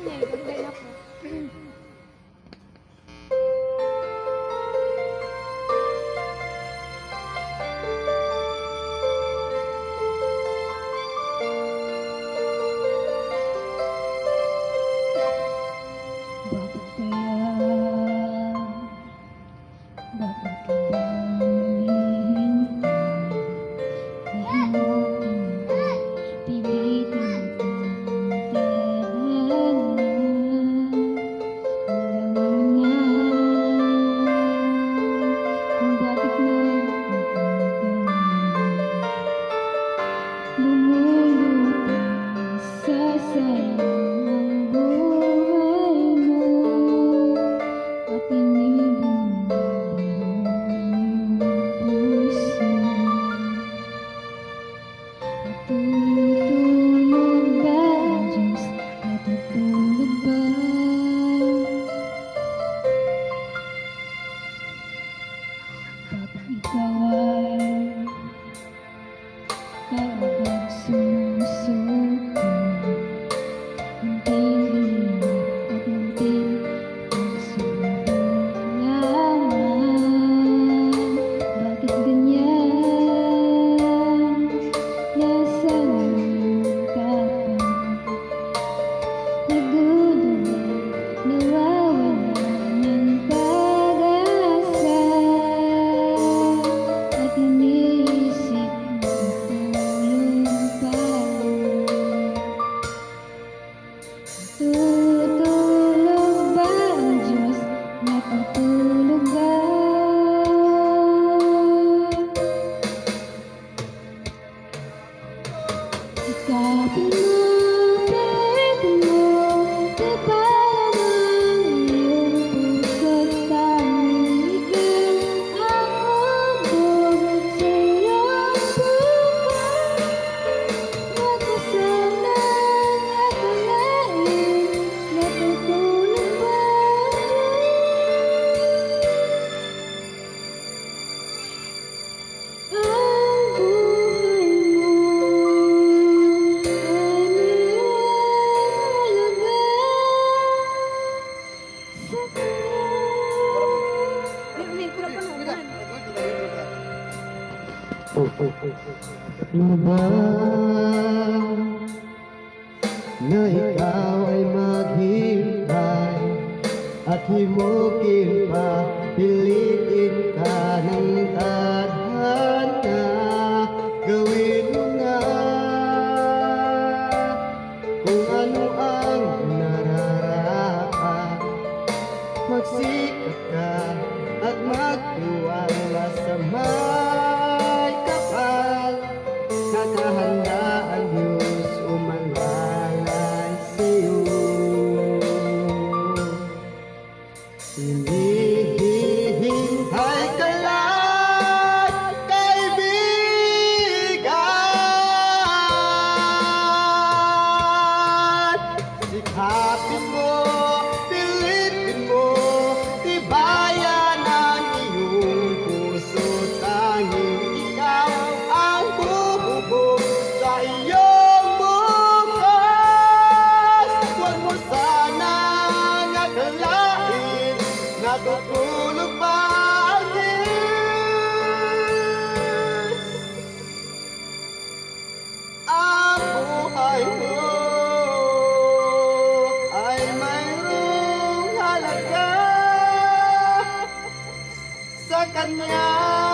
kanya eh, gagawin ako. Bakit kaya? Bakit ka ba hinihintay? Pilitin kong tadhana. Alam mo na kung bakit lumulutang sa sayang ang buhay mo at inibig mo ang puso. Natutulog ba ang Diyos? Natutulog ba? Kapag ikaw ay kaagad sumusuko, munting liwanag at munting kasulungan. Bakit ganyan? Nasaan ka pa? Nagdududa, nawawala ng pag-asa at iniisip matulog pa. Natutulog ba ang Diyos? Natutulog ba? Ikapin mo, pilitin mo, tibayan ang iyong puso't tanging ikaw ang hubog sa iyong buhay. Huwag mo sanang akalain, natutulog ba ang Diyos? Ang buhay mo ay mahalaga sa Kanya. May pinapanugan. Sino ba na ikaw ay maghintay at himukin pa, pilitin ka ng tadhana? Gawin mo nga kung ano ang nararapat. Magsikap ka at magtiwala sa may kapal. Nakahanda ang Diyos umalalay sa'yo. Hinihintay ka lang, kaibigan. Sikapin mo, pilitin mo, tibayan ang iyong puso. Tanging ikaw ang bubog sa iyong bukas. Huwag mo sanang akalain, natutulog ba ang Diyos? Ang buhay mo ay mayroong halaga sa Kanya.